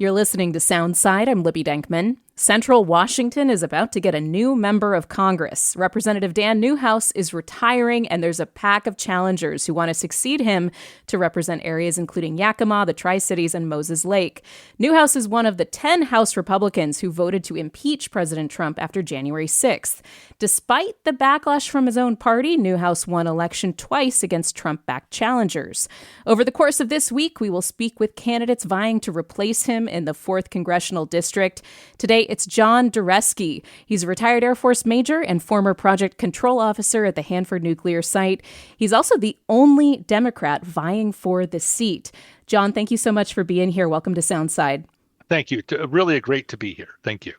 You're listening to Soundside. I'm Libby Denkman. Central Washington is about to get a new member of Congress. Representative Dan Newhouse is retiring, and there's a pack of challengers who want to succeed him to represent areas including Yakima, the Tri-Cities, and Moses Lake. Newhouse is one of the 10 House Republicans who voted to impeach President Trump after January 6th. Despite the backlash from his own party, Newhouse won election twice against Trump-backed challengers. Over the course of this week, we will speak with candidates vying to replace him in the 4th Congressional District. Today, it's John Duresky. He's a retired Air Force major and former project control officer at the Hanford nuclear site. He's also the only Democrat vying for the seat. John, thank you so much for being here. Welcome to Soundside. Thank you. Really great to be here. Thank you.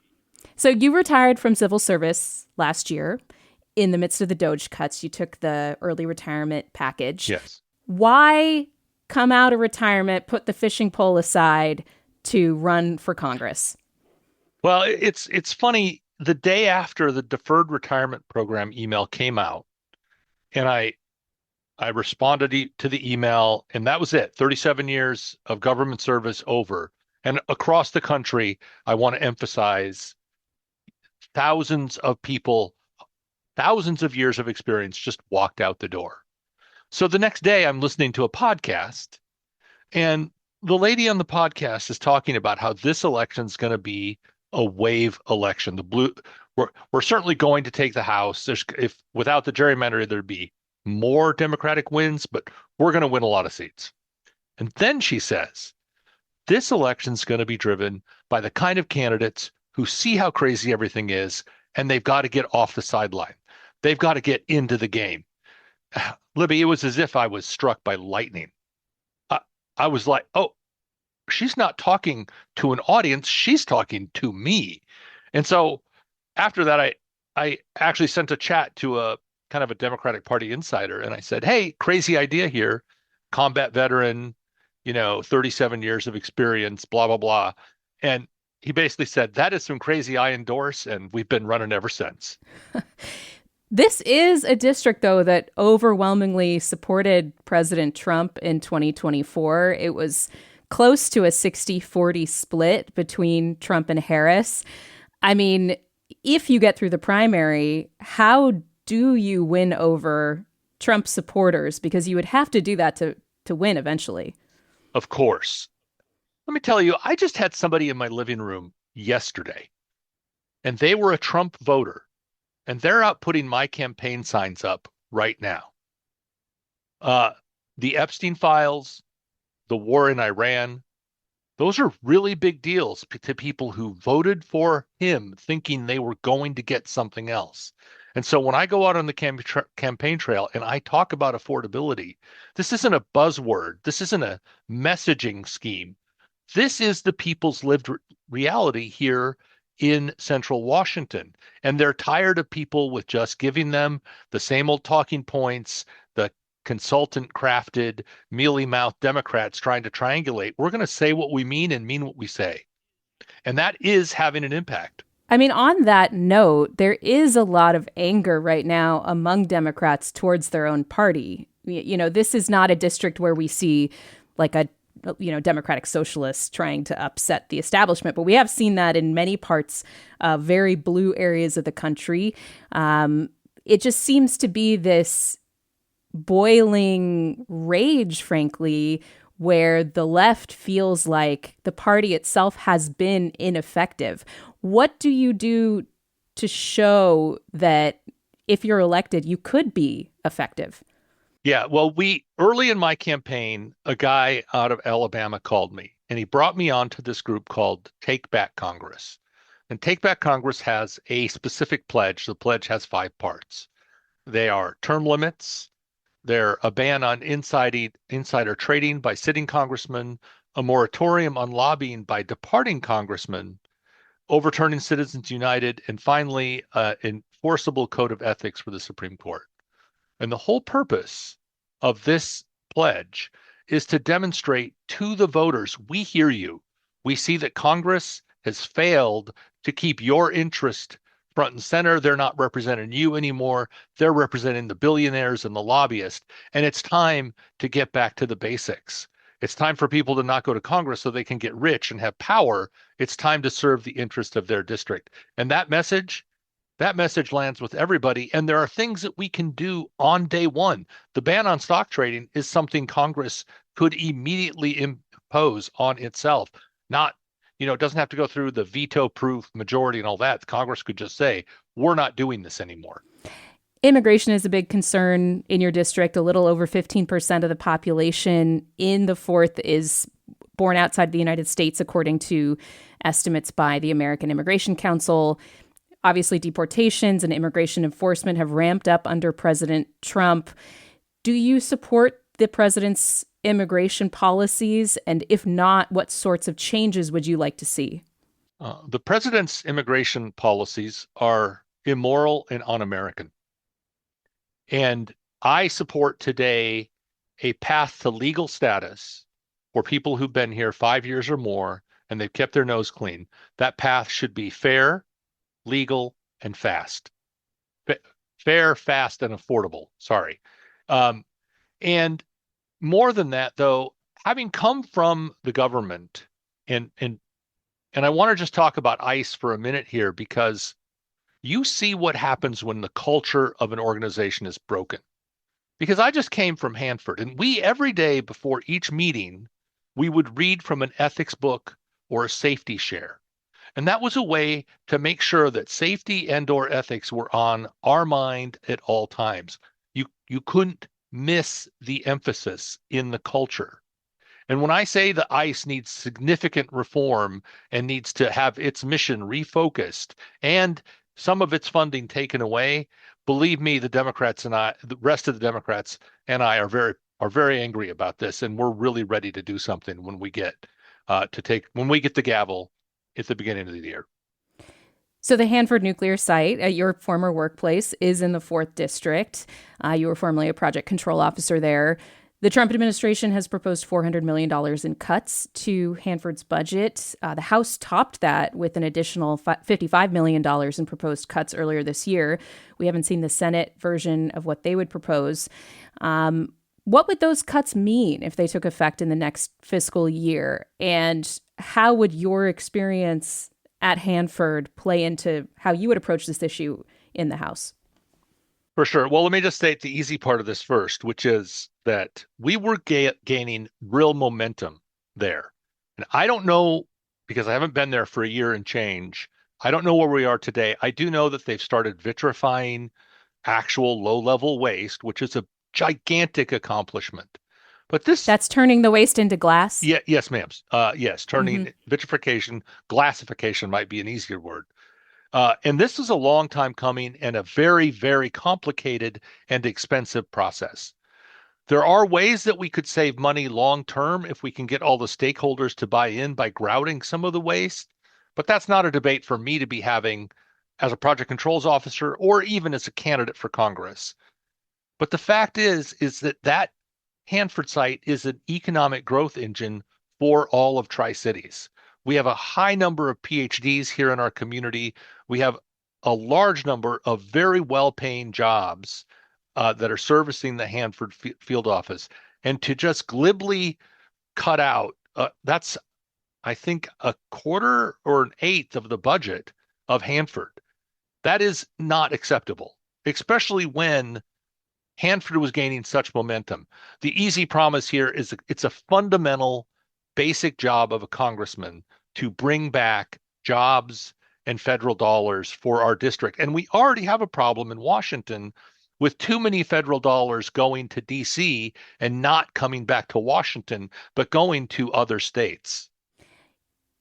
So you retired from civil service last year. In the midst of the Doge cuts, you took the early retirement package. Yes. Why come out of retirement, put the fishing pole aside to run for Congress? Well, it's funny. The day after the deferred retirement program email came out, and I responded to the email, and that was it. 37 years of government service over. And across the country, I want to emphasize thousands of people, thousands of years of experience just walked out the door. So the next day, I'm listening to a podcast, and the lady on the podcast is talking about how this election is going to be a wave election. We're certainly going to take the House. If without the gerrymandering, there'd be more Democratic wins, but we're going to win a lot of seats. And then she says, this election is going to be driven by the kind of candidates who see how crazy everything is, and they've got to get off the sideline. They've got to get into the game. Libby, it was as if I was struck by lightning. I was like, oh, she's not talking to an audience. She's talking to me. And so after that, I actually sent a chat to a kind of a Democratic Party insider. And I said, hey, crazy idea here. Combat veteran, 37 years of experience, blah, blah, blah. And he basically said, that is some crazy I endorse. And we've been running ever since. This is a district, though, that overwhelmingly supported President Trump in 2024. It was close to a 60-40 split between Trump and Harris. I mean, if you get through the primary, how do you win over Trump supporters? Because you would have to do that to win eventually. Of course. Let me tell you, I just had somebody in my living room yesterday, and they were a Trump voter, and they're out putting my campaign signs up right now. The Epstein files, the war in Iran, those are really big deals to people who voted for him thinking they were going to get something else. And so when I go out on the campaign trail and I talk about affordability, this isn't a buzzword. This isn't a messaging scheme. This is the people's lived reality here in Central Washington. And they're tired of people with just giving them the same old talking points, the consultant crafted, mealy-mouthed Democrats trying to triangulate. We're going to say what we mean and mean what we say. And that is having an impact. I mean, on that note, there is a lot of anger right now among Democrats towards their own party. This is not a district where we see like a Democratic socialists trying to upset the establishment. But we have seen that in many parts of very blue areas of the country. It just seems to be this boiling rage, frankly, where the left feels like the party itself has been ineffective. What do you do to show that if you're elected, you could be effective? Yeah, well, early in my campaign, a guy out of Alabama called me, and he brought me onto this group called Take Back Congress. And Take Back Congress has a specific pledge. The pledge has 5 parts. They are term limits, they're a ban on insider trading by sitting congressmen, a moratorium on lobbying by departing congressmen, overturning Citizens United, and finally, an enforceable code of ethics for the Supreme Court. And the whole purpose of this pledge is to demonstrate to the voters, we hear you. We see that Congress has failed to keep your interest front and center. They're not representing you anymore. They're representing the billionaires and the lobbyists. And it's time to get back to the basics. It's time for people to not go to Congress so they can get rich and have power. It's time to serve the interest of their district. And that message lands with everybody. And there are things that we can do on day one. The ban on stock trading is something Congress could immediately impose on itself. Not, it doesn't have to go through the veto proof majority and all that. Congress could just say, we're not doing this anymore. Immigration is a big concern in your district. A little over 15% of the population in the fourth is born outside the United States, according to estimates by the American Immigration Council. Obviously, deportations and immigration enforcement have ramped up under President Trump. Do you support the president's immigration policies? And if not, what sorts of changes would you like to see? The president's immigration policies are immoral and un-American. And I support today a path to legal status for people who've been here 5 years or more and they've kept their nose clean. That path should be fair, legal, and fast. Fair, fast, and affordable. Sorry. And more than that, though, having come from the government, and I want to just talk about ICE for a minute here, because you see what happens when the culture of an organization is broken. Because I just came from Hanford, and we every day before each meeting, we would read from an ethics book or a safety share. And that was a way to make sure that safety and/or ethics were on our mind at all times. You couldn't miss the emphasis in the culture. And when I say the ICE needs significant reform and needs to have its mission refocused and some of its funding taken away, believe me, the rest of the Democrats and I are very angry about this, and we're really ready to do something when we get the gavel at the beginning of the year. So the Hanford nuclear site at your former workplace is in the 4th District. You were formerly a project control officer there. The Trump administration has proposed $400 million in cuts to Hanford's budget. The House topped that with an additional $55 million in proposed cuts earlier this year. We haven't seen the Senate version of what they would propose. What would those cuts mean if they took effect in the next fiscal year? And how would your experience at Hanford play into how you would approach this issue in the House? For sure. Well, let me just state the easy part of this first, which is that we were gaining real momentum there. And I don't know, because I haven't been there for a year and change, I don't know where we are today. I do know that they've started vitrifying actual low-level waste, which is a gigantic accomplishment. But that's turning the waste into glass? Yeah, yes, ma'am. Yes, turning vitrification, glassification might be an easier word. And this is a long time coming and a very, very complicated and expensive process. There are ways that we could save money long term if we can get all the stakeholders to buy in by grouting some of the waste. But that's not a debate for me to be having as a project controls officer or even as a candidate for Congress. But the fact is that Hanford site is an economic growth engine for all of Tri-Cities. We have a high number of PhDs here in our community. We have a large number of very well-paying jobs that are servicing the Hanford field office. And to just glibly cut out, that's, I think, a quarter or an eighth of the budget of Hanford. That is not acceptable, especially when Hanford was gaining such momentum. The easy promise here is it's a fundamental, basic job of a congressman to bring back jobs and federal dollars for our district. And we already have a problem in Washington with too many federal dollars going to D.C. and not coming back to Washington, but going to other states.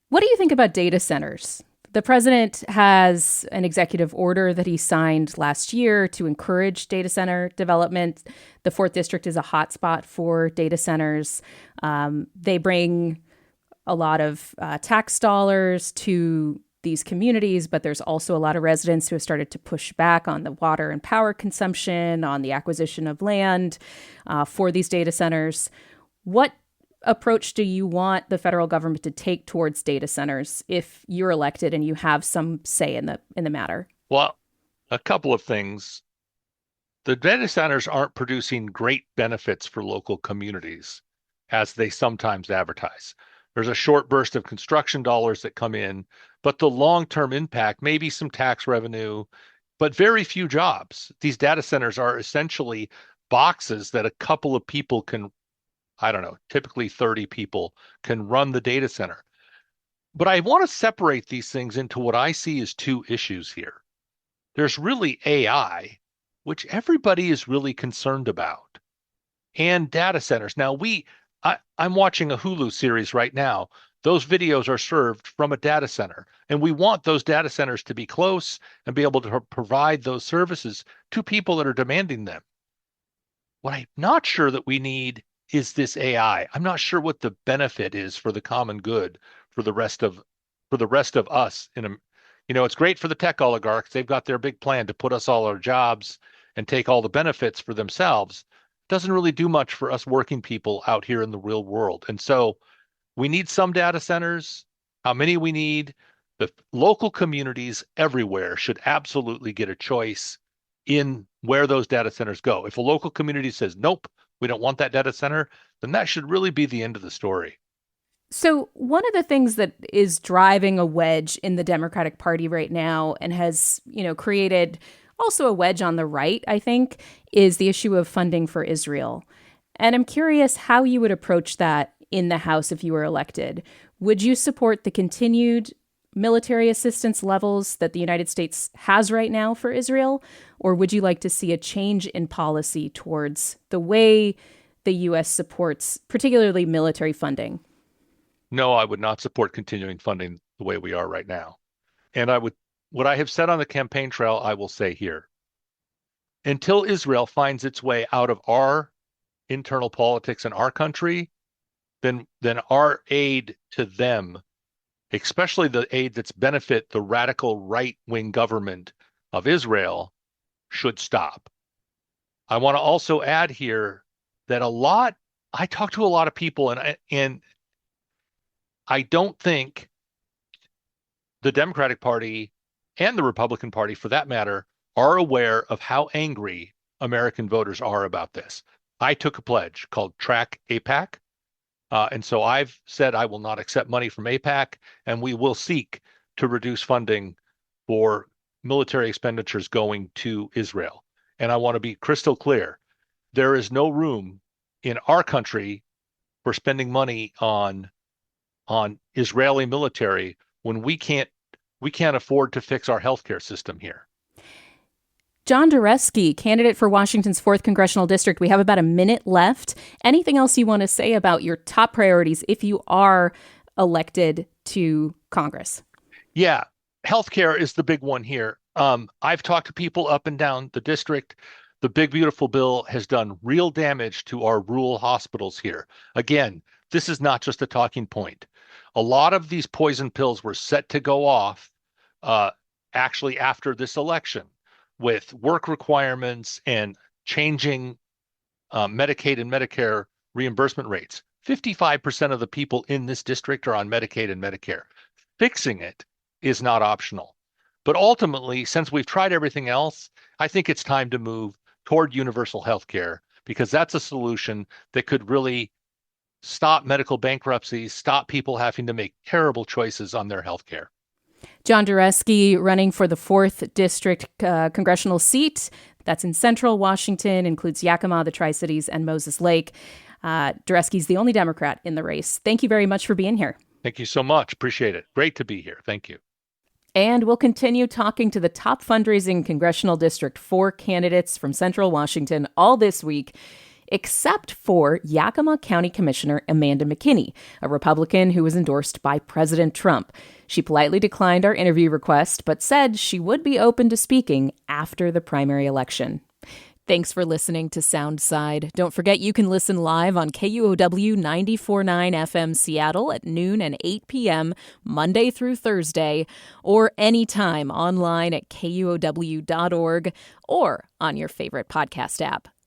What do you think about data centers? The president has an executive order that he signed last year to encourage data center development. The 4th District is a hotspot for data centers. They bring a lot of tax dollars to these communities, but there's also a lot of residents who have started to push back on the water and power consumption, on the acquisition of land for these data centers. What approach do you want the federal government to take towards data centers if you're elected and you have some say in the matter? Well, a couple of things. The data centers aren't producing great benefits for local communities. as they sometimes advertise. There's a short burst of construction dollars that come in, but the long-term impact, maybe some tax revenue, but very few jobs. These data centers are essentially boxes that a couple of people can, I don't know, typically 30 people can run the data center. But I want to separate these things into what I see as two issues here. There's really AI, which everybody is really concerned about, and data centers. Now, I'm watching a Hulu series right now. Those videos are served from a data center, and we want those data centers to be close and be able to provide those services to people that are demanding them. What I'm not sure that we need is this AI. I'm not sure what the benefit is for the common good for the rest of us in a, it's great for the tech oligarchs. They've got their big plan to put us all our jobs and take all the benefits for themselves. Doesn't really do much for us working people out here in the real world. And so we need some data centers. How many we need? The local communities everywhere should absolutely get a choice in where those data centers go. If a local community says, nope, we don't want that data center, then that should really be the end of the story. So one of the things that is driving a wedge in the Democratic Party right now and has, created also a wedge on the right, I think, is the issue of funding for Israel. And I'm curious how you would approach that in the House if you were elected. Would you support the continued military assistance levels that the United States has right now for Israel? Or would you like to see a change in policy towards the way the U.S. supports particularly military funding? No, I would not support continuing funding the way we are right now. And what I have said on the campaign trail, I will say here. Until Israel finds its way out of our internal politics in our country, then our aid to them, especially the aid that's benefit the radical right-wing government of Israel, should stop. I want to also add here that I talk to a lot of people, and I don't think the Democratic Party and the Republican Party, for that matter, are aware of how angry American voters are about this. I took a pledge called Track AIPAC. And so I've said I will not accept money from AIPAC, and we will seek to reduce funding for military expenditures going to Israel. And I want to be crystal clear. There is no room in our country for spending money on Israeli military when we can't afford to fix our healthcare system here. John Duresky, candidate for Washington's 4th Congressional District. We have about a minute left. Anything else you want to say about your top priorities if you are elected to Congress? Yeah, healthcare is the big one here. I've talked to people up and down the district. The big, beautiful bill has done real damage to our rural hospitals here. Again, this is not just a talking point. A lot of these poison pills were set to go off actually after this election, with work requirements and changing Medicaid and Medicare reimbursement rates. 55% of the people in this district are on Medicaid and Medicare. Fixing it is not optional. But ultimately, since we've tried everything else, I think it's time to move toward universal health care, because that's a solution that could really stop medical bankruptcies, stop people having to make terrible choices on their health care. John Duresky running for the 4th District congressional seat. That's in central Washington, includes Yakima, the Tri-Cities, and Moses Lake. Duresky's the only Democrat in the race. Thank you very much for being here. Thank you so much. Appreciate it. Great to be here. Thank you. And we'll continue talking to the top fundraising congressional district 4 candidates from central Washington all this week, except for Yakima County Commissioner Amanda McKinney, a Republican who was endorsed by President Trump. She politely declined our interview request, but said she would be open to speaking after the primary election. Thanks for listening to Soundside. Don't forget you can listen live on KUOW 94.9 FM Seattle at noon and 8 p.m. Monday through Thursday, or anytime online at KUOW.org or on your favorite podcast app.